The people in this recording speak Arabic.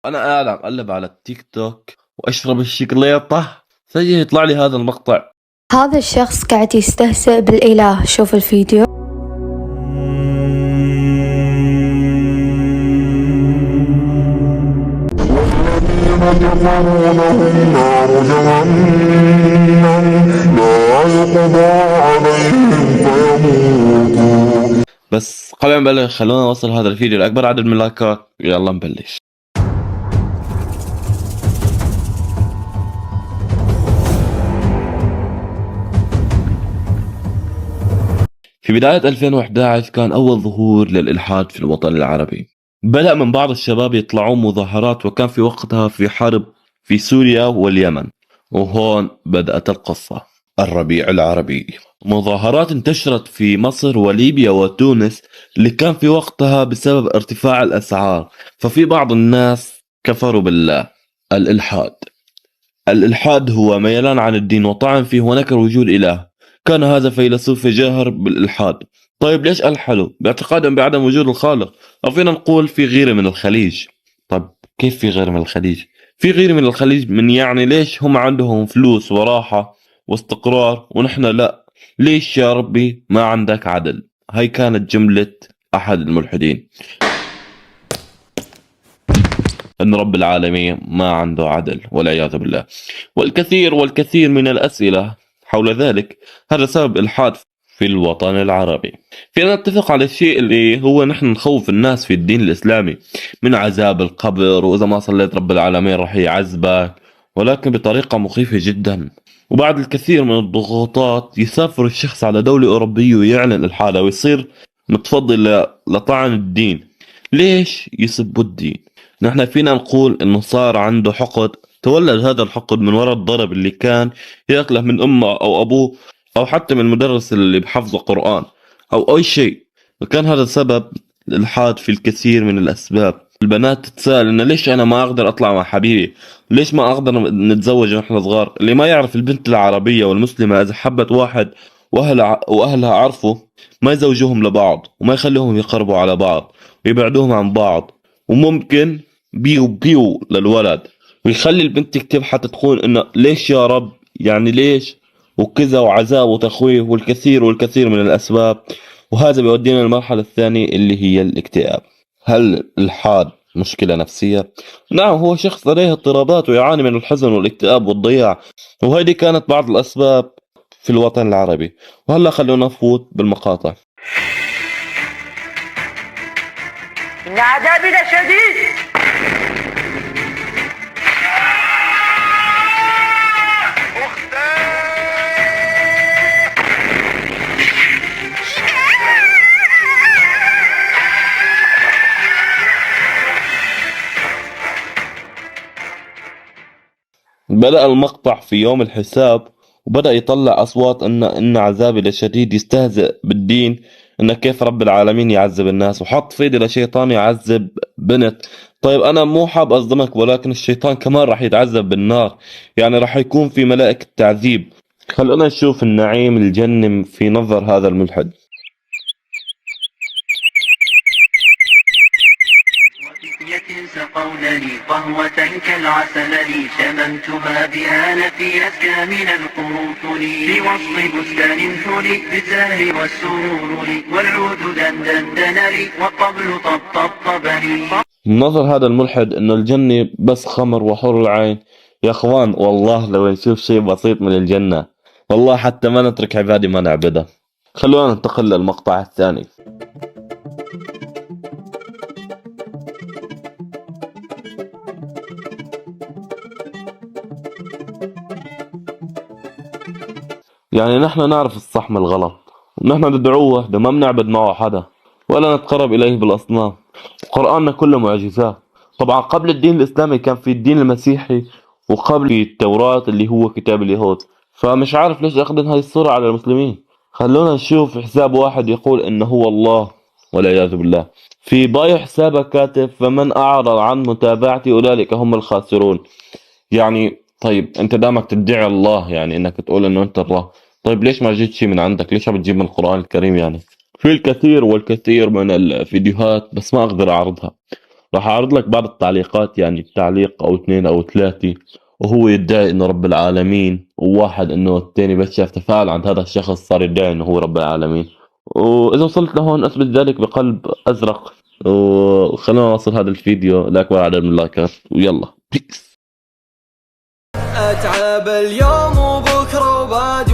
انا قاعد عم اقلب على التيك توك واشرب الشوكولاتة، فجأة يطلع لي هذا المقطع. هذا الشخص قاعد يستهزئ بالإله. شوف الفيديو. بس قبل ما نبلش خلونا نوصل هذا الفيديو لأكبر عدد من اللايكات. يلا نبلش. في بداية 2011 كان أول ظهور للإلحاد في الوطن العربي. بدأ من بعض الشباب يطلعون مظاهرات، وكان في وقتها في حرب في سوريا واليمن. وهون بدأت القصة. الربيع العربي، مظاهرات انتشرت في مصر وليبيا وتونس، اللي كان في وقتها بسبب ارتفاع الأسعار. ففي بعض الناس كفروا بالله. الإلحاد. الإلحاد هو ميلان عن الدين وطعن فيه ونكر وجود إله. كان هذا فيلسوف جاهر بالإلحاد. طيب ليش ألحدوا؟ باعتقادهم بعدم وجود الخالق، أو فينا نقول في غيرة من الخليج. طيب كيف في غيرة من الخليج؟ في غيرة من الخليج من يعني ليش هم عندهم فلوس وراحة واستقرار ونحن لا؟ ليش يا ربي ما عندك عدل؟ هاي كانت جملة أحد الملحدين، أن رب العالمين ما عنده عدل والعياذ بالله. والكثير من الأسئلة حول ذلك. هذا سبب إلحاد في الوطن العربي. فينا نتفق على الشيء اللي هو نحن نخوف الناس في الدين الإسلامي من عذاب القبر، وإذا ما صليت رب العالمين راح يعذبك، ولكن بطريقة مخيفة جدا. وبعد الكثير من الضغوطات يسافر الشخص على دولة أوروبية ويعلن إلحاده ويصير متفضل لطعن الدين. ليش يسبوا الدين؟ نحن فينا نقول انه صار عنده حقد. تولد هذا الحقد من وراء الضرب اللي كان ياكله من امه او ابوه، او حتى من المدرس اللي بحفظه قرآن او اي شيء. وكان هذا سبب الالحاد في الكثير من الاسباب. البنات تتساءل انه ليش انا ما اقدر اطلع مع حبيبي؟ ليش ما اقدر نتزوج ونحن صغار؟ اللي ما يعرف البنت العربية والمسلمة اذا حبت واحد واهلها عرفوا، ما يزوجوهم لبعض وما يخلوهم يقربوا على بعض ويبعدوهم عن بعض. وممكن بيو للولد، ويخلي البنت تكتب حتى تقول انه ليش يا رب، يعني ليش وكذا، وعذاب وتخويف والكثير من الاسباب. وهذا بيودينا للمرحلة الثانية اللي هي الاكتئاب. هل الحاد مشكلة نفسية؟ نعم، هو شخص لديه اضطرابات ويعاني من الحزن والاكتئاب والضياع، وهذه كانت بعض الأسباب في الوطن العربي. وهلا خلونا نفوت بالمقاطع. إن عذابي لشديد. بدأ المقطع في يوم الحساب، وبدأ يطلع أصوات إن عذابي لشديد، يستهزئ بالدين، إن كيف رب العالمين يعذب الناس، وحط في ايدي لشيطان يعذب بنت. طيب أنا مو حاب أصدمك، ولكن الشيطان كمان راح يتعذب بالنار، يعني راح يكون في ملائكة تعذيب. خلونا نشوف النعيم الجنة في نظر هذا الملحد. سقونني قهوة كالعسل لي شممتها بآلتي أزكى من القرنفل في وسط بستان حلي بالزهر والسرور لي والعود دندن لي والطبل طبطب لي. من نظر هذا الملحد إنه الجنة بس خمر وحور العين. يا أخوان والله لو نشوف شيء بسيط من الجنة، والله حتى ما نترك عبادي ما نعبدها. خلونا ننتقل للمقطع الثاني. يعني نحن نعرف الصح من الغلط، ونحن ندعوه وحده، ما بنعبد معه حدا ولا نتقرب إليه بالأصنام. قرآننا كله معجزات. طبعا قبل الدين الإسلامي كان في الدين المسيحي، وقبل في التوراة اللي هو كتاب اليهود. فمش عارف ليش أخذن هاي الصورة على المسلمين. خلونا نشوف حساب واحد يقول إنه هو الله والعياذ بالله. في بايو حسابه كاتب فمن أعرض عن متابعتي أولئك هم الخاسرون. يعني طيب انت دامك تدعي الله، يعني انك تقول انه انت الله، طيب ليش ما جيت شيء من عندك؟ ليش عم بتجيب من القرآن الكريم؟ يعني في الكثير والكثير من الفيديوهات بس ما اقدر اعرضها. راح أعرض لك بعض التعليقات، يعني تعليق أو اثنين أو ثلاثة، وهو يدعي إنه رب العالمين، وواحد إنه الثاني بس شاف تفاعل عند هذا الشخص صار يدعي إنه هو رب العالمين. وإذا وصلت لهون أثبت ذلك بقلب أزرق، وخلونا نوصل هذا الفيديو لأكبر عدد من اللايكات، ويلا بيس. أتعب اليوم وبكرة وبعد